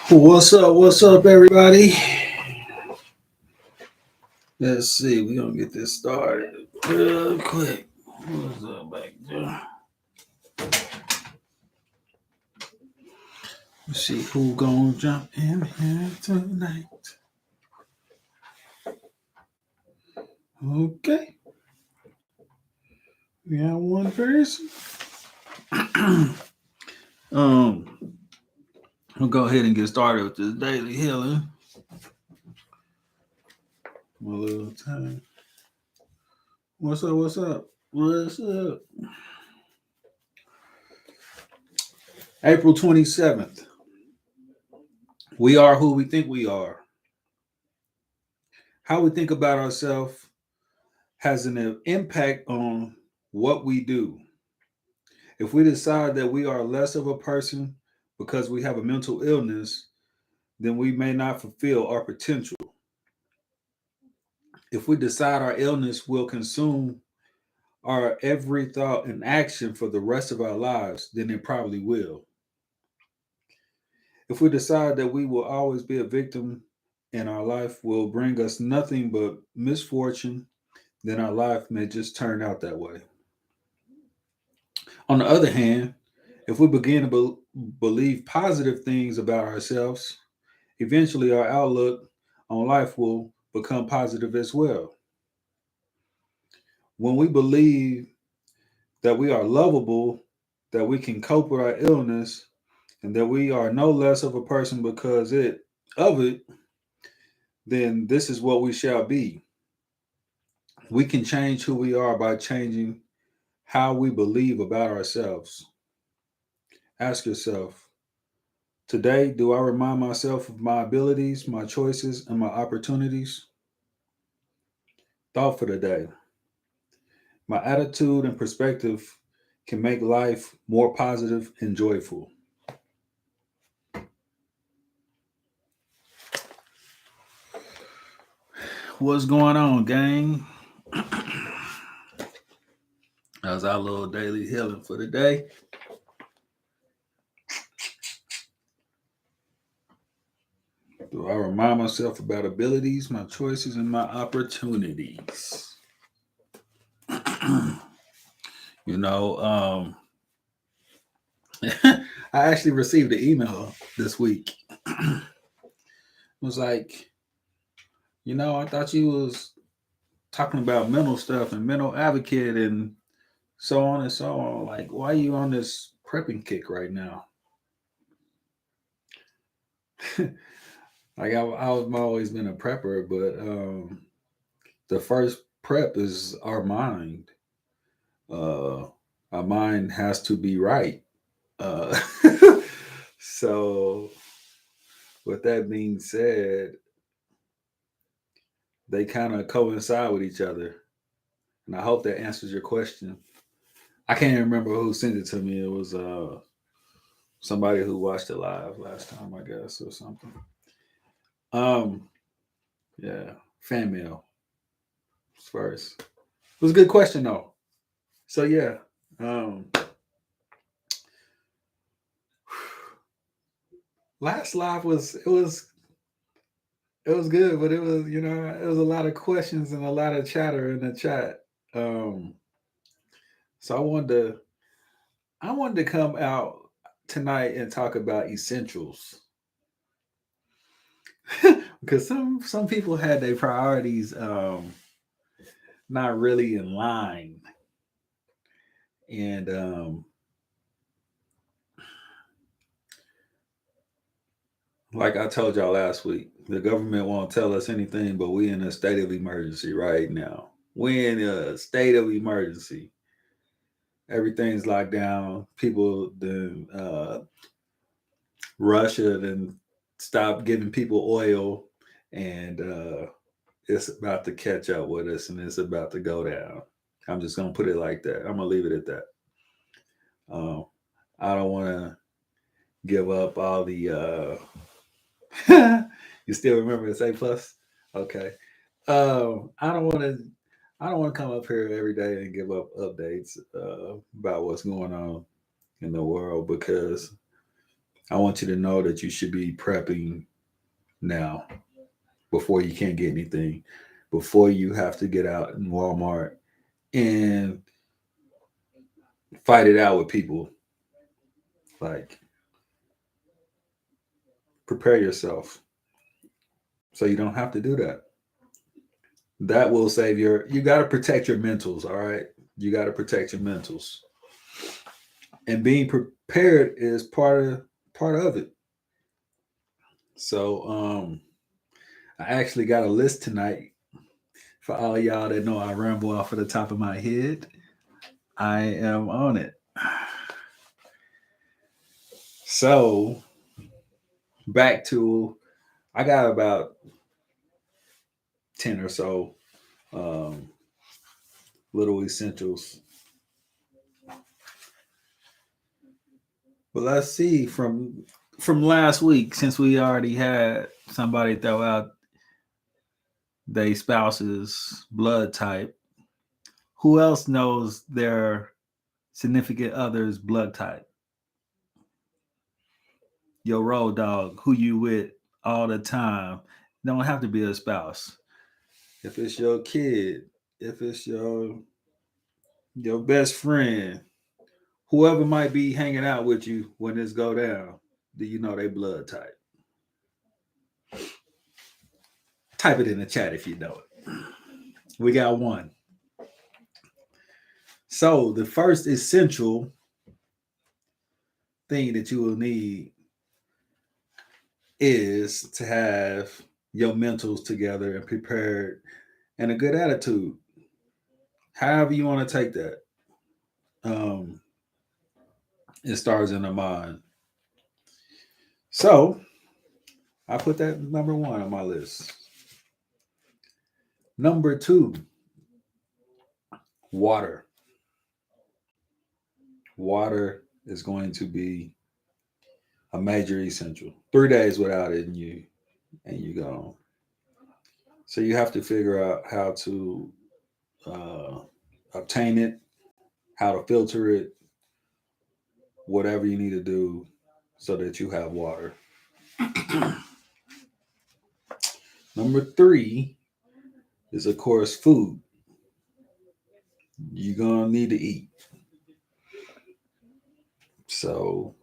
What's up? What's up, everybody? Let's see. We're gonna get this started real quick. What's up back there? Let's see who gonna jump in here tonight. Okay, we got one person. We'll go ahead and get started with this daily healing. A little time. What's up? What's up? What's up? April 27th. We are who we think we are. How we think about ourselves has an impact on what we do. If we decide that we are less of a person because we have a mental illness, then we may not fulfill our potential. If we decide our illness will consume our every thought and action for the rest of our lives, then it probably will. If we decide that we will always be a victim and our life will bring us nothing but misfortune, then our life may just turn out that way. On the other hand, if we begin to believe positive things about ourselves, eventually our outlook on life will become positive as well. When we believe that we are lovable, that we can cope with our illness, and that we are no less of a person because of it, then this is what we shall be. We can change who we are by changing how we believe about ourselves. Ask yourself, today, do I remind myself of my abilities, my choices, and my opportunities? Thought for the day. My attitude and perspective can make life more positive and joyful. What's going on, gang? That's our little daily healing for the day. Do I remind myself about abilities, my choices, and my opportunities? you know, um, I actually received an email this week. It was like, I thought you was talking about mental stuff and mental advocate and so on and so on. Like, why are you on this prepping kick right now? I've always been a prepper, but the first prep is our mind. Uh, our mind has to be right. Uh, so, with that being said, they kind of coincide with each other, and I hope that answers your question. I can't even remember who sent it to me. It was somebody who watched it live last time, I guess, or something. Um, yeah, fan mail first. It was a good question though. So yeah, um, last live it was good, but it was a lot of questions and a lot of chatter in the chat. Um, so I wanted to come out tonight and talk about essentials because some people had their priorities not really in line, and like I told y'all last week, the government won't tell us anything, but we in a state of emergency right now. We in a state of emergency. Everything's locked down. People, Russia, then stopped giving people oil, and it's about to catch up with us, and it's about to go down. I'm just gonna put it like that. I'm gonna leave it at that. Um, I don't want to give up all the. You still remember it's A plus? Okay. I don't want to. I don't want to come up here every day and give up updates about what's going on in the world because I want you to know that you should be prepping now before you can't get anything, before you have to get out in Walmart and fight it out with people. Like, prepare yourself so you don't have to do that. That will save you got to protect your mentals, all right? You got to protect your mentals. And being prepared is part of it. So, I actually got a list tonight for all y'all that know I ramble off of the top of my head. I am on it. So, back to I got about 10 or so um, little essentials. But let's see from last week, since we already had somebody throw out their spouse's blood type, who else knows their significant other's blood type? Your road dog, who you with all the time. Don't have to be a spouse. If it's your kid, if it's your best friend, whoever might be hanging out with you when this go down, do you know they blood type? Type it in the chat if you know it. We got one. So the first essential thing that you will need is to have your mentals together and prepared and a good attitude. However you want to take that. Um, it starts in the mind. So I put that number one on my list. Number two, water. Water is going to be a major essential. 3 days without it, and you gone. So you have to figure out how to uh, obtain it, how to filter it, whatever you need to do so that you have water. Number three is, of course, food. You're gonna need to eat. So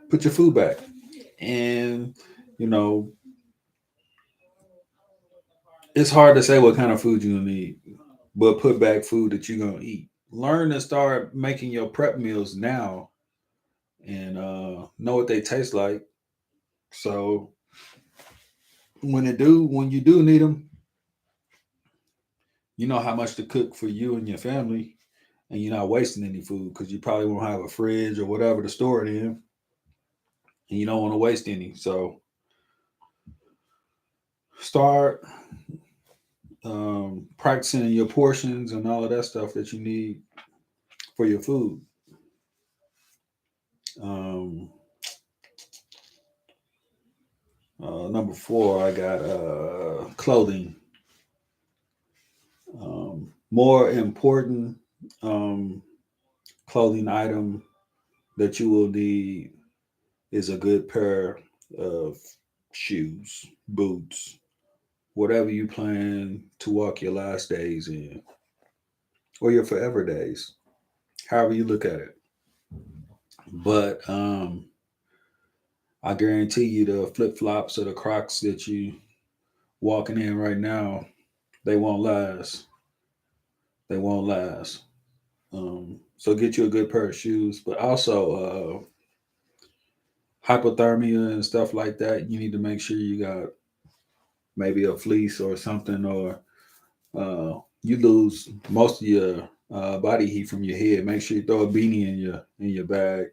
put your food back, and you know it's hard to say what kind of food you're gonna need, but put back food that you're gonna eat. Learn to start making your prep meals now, and know what they taste like. So when you do need them, you know how much to cook for you and your family, and you're not wasting any food because you probably won't have a fridge or whatever to store it in, and you don't want to waste any. So start practicing your portions and all of that stuff that you need for your food. Um, Number four, I got clothing. More important um, clothing item that you will need is a good pair of shoes, boots, whatever you plan to walk your last days in or your forever days, however you look at it. But I guarantee you the flip flops or the Crocs that you walking in right now, they won't last. They won't last. So get you a good pair of shoes, but also hypothermia and stuff like that. You need to make sure you got maybe a fleece or something, or you lose most of your body heat from your head. Make sure you throw a beanie in your bag.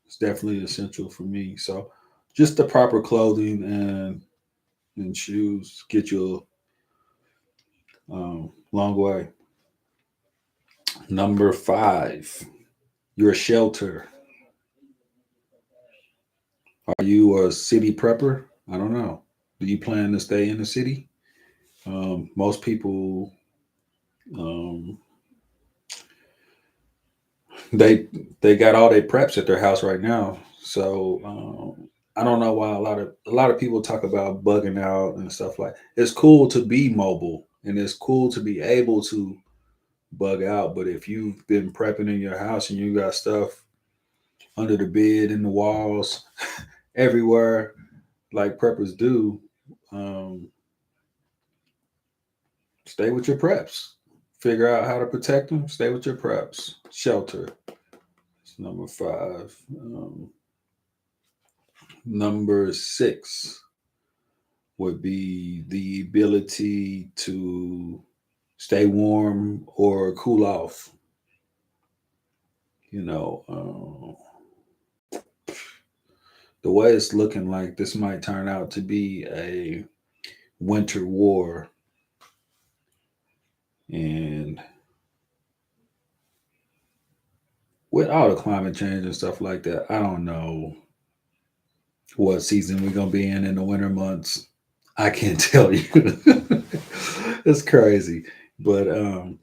It's definitely essential for me. So just the proper clothing and shoes get you a long way. Number five, your shelter. Are you a city prepper? I don't know. Do you plan to stay in the city? Most people, um, they they got all their preps at their house right now. So I don't know why a lot of people talk about bugging out and stuff like. It's cool to be mobile and it's cool to be able to bug out, but if you've been prepping in your house and you got stuff under the bed, in the walls, everywhere, like preppers do, um, stay with your preps. Figure out how to protect them. Stay with your preps. Shelter. It's number 5. Number 6 would be the ability to stay warm or cool off. You know, the way it's looking like this might turn out to be a winter war. And with all the climate change and stuff like that, I don't know what season we're gonna be in the winter months. I can't tell you. It's crazy. But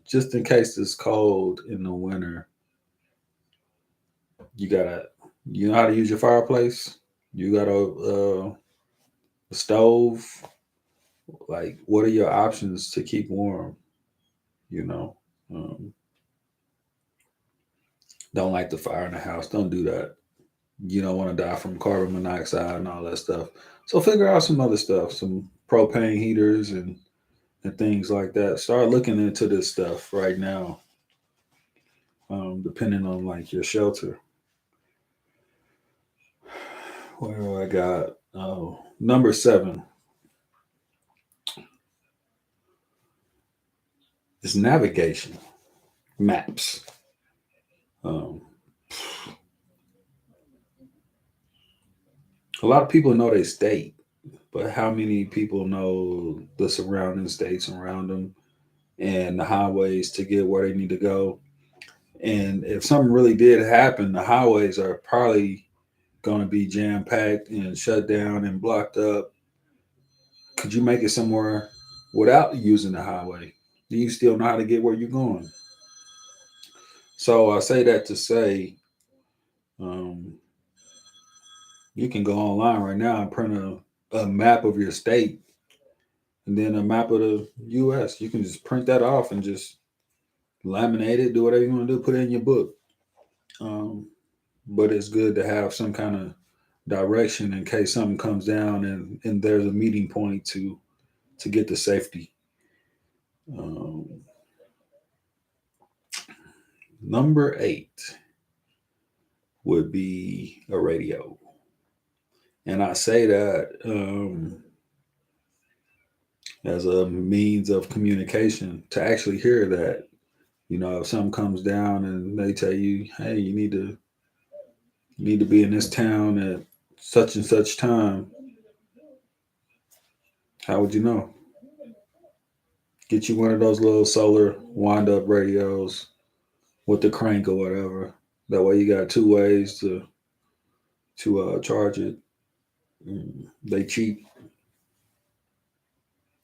just in case it's cold in the winter, you gotta you know how to use your fireplace. You got a stove. Like, what are your options to keep warm? You know, um, don't light the fire in the house. Don't do that. You don't want to die from carbon monoxide and all that stuff. So figure out some other stuff, some propane heaters and things like that. Start looking into this stuff right now, depending on like your shelter. What do I got? Oh, number 7 is navigation, maps. Um, a lot of people know their state, but how many people know the surrounding states around them and the highways to get where they need to go? And if something really did happen, the highways are probably going to be jam packed and shut down and blocked up. Could you make it somewhere without using the highway? Do you still know how to get where you're going? So I say that to say, um, you can go online right now and print a map of your state and then a map of the U.S. You can just print that off and just laminate it, do whatever you want to do, put it in your book. Um, but it's good to have some kind of direction in case something comes down and there's a meeting point to get to safety. Um, Number 8 would be a radio. And I say that as a means of communication to actually hear that. You know, if something comes down and they tell you, hey, you need to be in this town at such and such time, how would you know? Get you one of those little solar wind up radios with the crank or whatever. That way you got 2 ways to charge it. They cheap.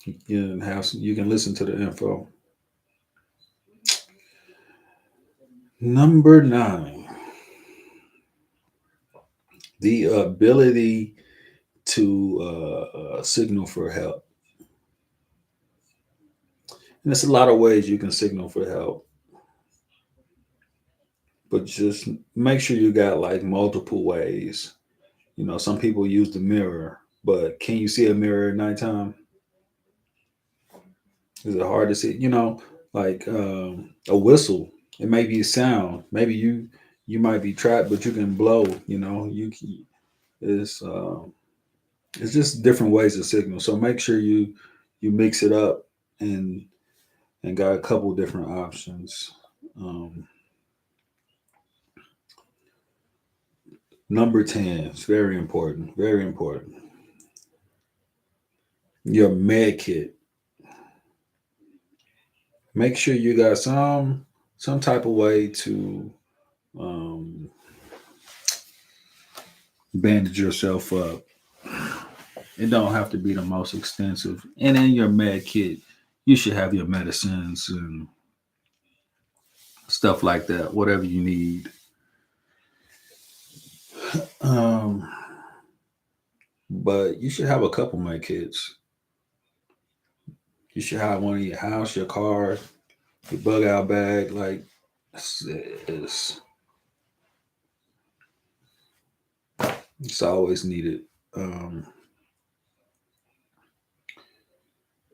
You can listen to the info. Number 9, the ability to signal for help. And there's a lot of ways you can signal for help, but just make sure you got like multiple ways. You know, some people use the mirror, but can you see a mirror at nighttime? Is it hard to see? You know, like a whistle. It may be a sound. Maybe you might be trapped, but you can blow. You know, you can, it's it's just different ways to signal. So make sure you mix it up and and got a couple different options. Um, Number 10 is very important. Very important. Your med kit. Make sure you got some type of way to um, bandage yourself up. It don't have to be the most extensive. And in your med kit, you should have your medicines and stuff like that, whatever you need. Um, but you should have a couple of my kids. You should have one in your house, your car, your bug out bag. Like it's, it's, it's always needed. Um,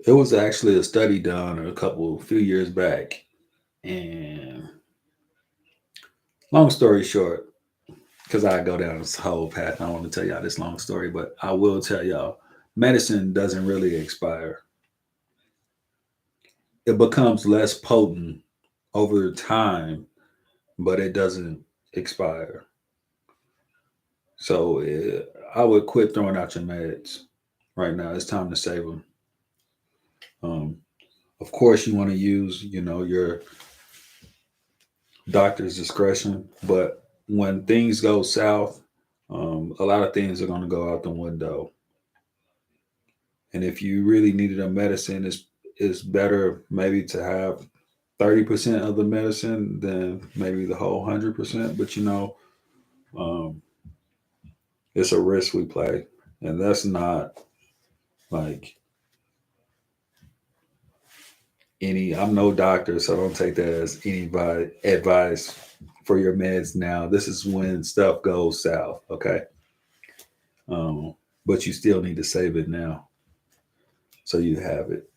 it was actually a study done few years back, and long story short, because I go down this whole path, I don't want to tell y'all this long story, but I will tell y'all, medicine doesn't really expire. It becomes less potent over time, but it doesn't expire. So I would quit throwing out your meds right now. It's time to save them. Um, of course, you want to use, your doctor's discretion, but when things go south, a lot of things are going to go out the window. And if you really needed a medicine, it's better maybe to have 30% of the medicine than maybe the whole 100%. But um, it's a risk we play, and that's not like any. I'm no doctor, so don't take that as any advice for your meds now. This is when stuff goes south, okay? Um, but you still need to save it now so you have it.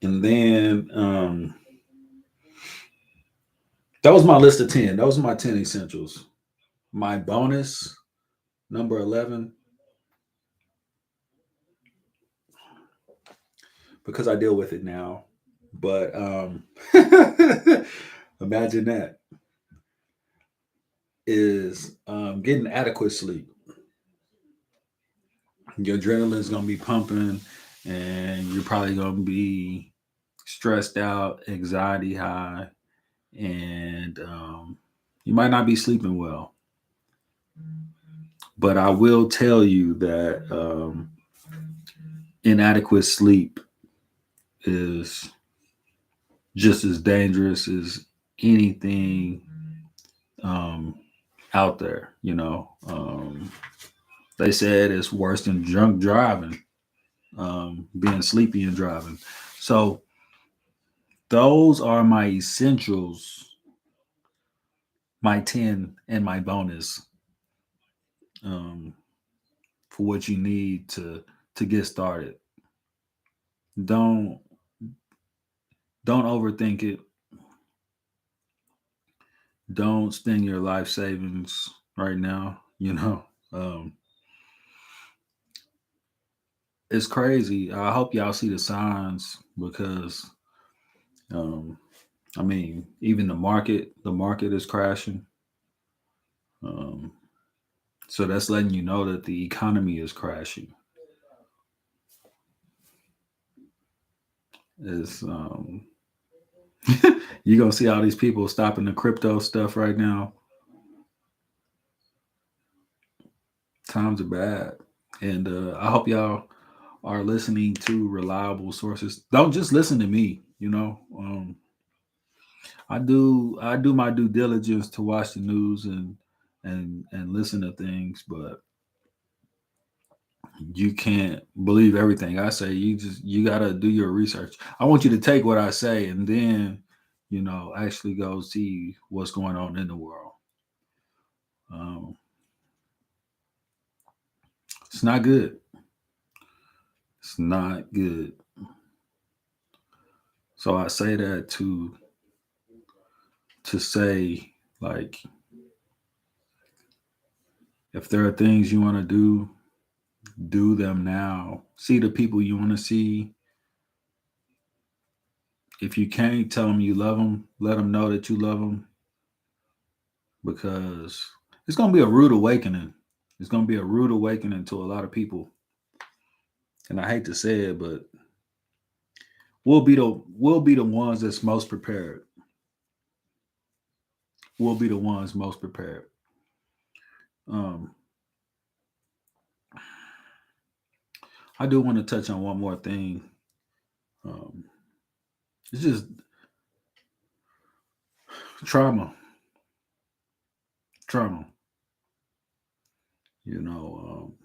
And then that was my list of 10. Those are my 10 essentials. My bonus, number 11, because I deal with it now. But imagine that is getting adequate sleep. Your adrenaline's gonna be pumping, and you're probably gonna be stressed out, anxiety high, and you might not be sleeping well. But I will tell you that inadequate sleep is just as dangerous as anything um, out there. They said it's worse than drunk driving, being sleepy and driving. So those are my essentials, my 10 and my bonus um, for what you need to get started. Don't don't overthink it. Don't spend your life savings right now. Um, it's crazy. I hope y'all see the signs because um, I mean, even the market is crashing. Um, so that's letting you know that the economy is crashing. Is You're gonna see all these people stopping the crypto stuff right now. Times are bad, and I hope y'all are listening to reliable sources. Don't just listen to me. I do my due diligence to watch the news and listen to things, but you can't believe everything I say. You gotta do your research. I want you to take what I say and then actually go see what's going on in the world. Um, it's not good. It's not good. So I say that to say, like, if there are things you want to do them now. See the people you want to see. If you can't, tell them you love them. Let them know that you love them, because it's going to be a rude awakening. It's going to be a rude awakening to a lot of people. And I hate to say it, but we'll be the ones that's most prepared. We'll be the ones most prepared. Um, I do want to touch on one more thing. Um, it's just trauma, trauma. You know,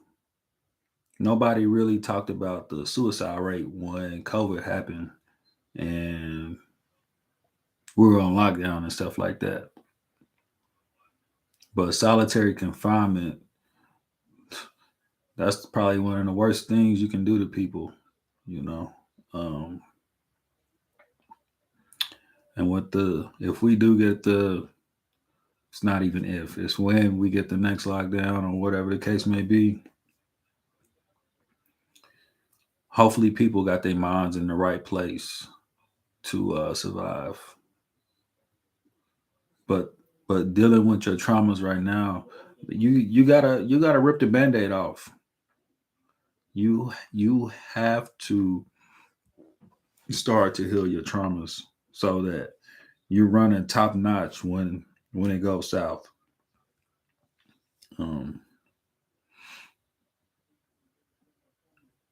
nobody really talked about the suicide rate when COVID happened and we were on lockdown and stuff like that. But solitary confinement, that's probably one of the worst things you can do to people, you know. Um, and if we do get it's not even if, it's when we get the next lockdown or whatever the case may be, hopefully people got their minds in the right place to survive. But dealing with your traumas right now, you gotta rip the band-aid off. You have to start to heal your traumas so that you're running top notch when it goes south. Um,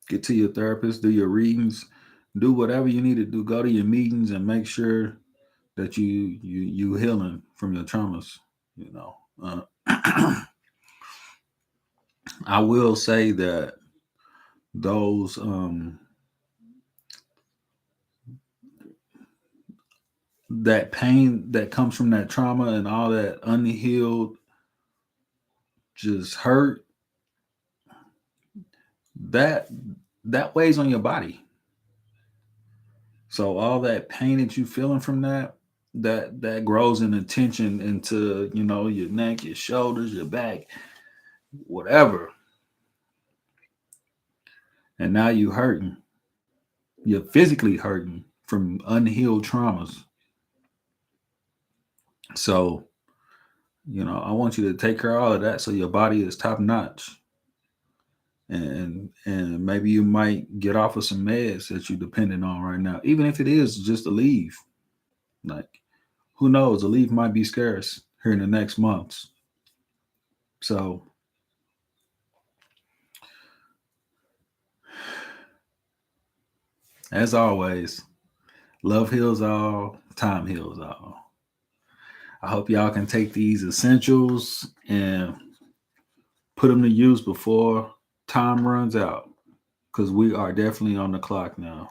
get to your therapist, do your readings, do whatever you need to do. Go to your meetings and make sure that you healing from your traumas. You know, I will say that those that pain that comes from that trauma and all that unhealed just hurt that that weighs on your body. So all that pain that you feeling from that grows in attention into your neck, your shoulders, your back, whatever, and now you hurting. You're physically hurting from unhealed traumas. So I want you to take care of all of that so your body is top notch. And maybe you might get off of some meds that you're dependent on right now, even if it is just a leave. Like, who knows? A leave might be scarce here in the next months. So, as always, love heals all, time heals all. I hope y'all can take these essentials and put them to use before time runs out, because we are definitely on the clock now.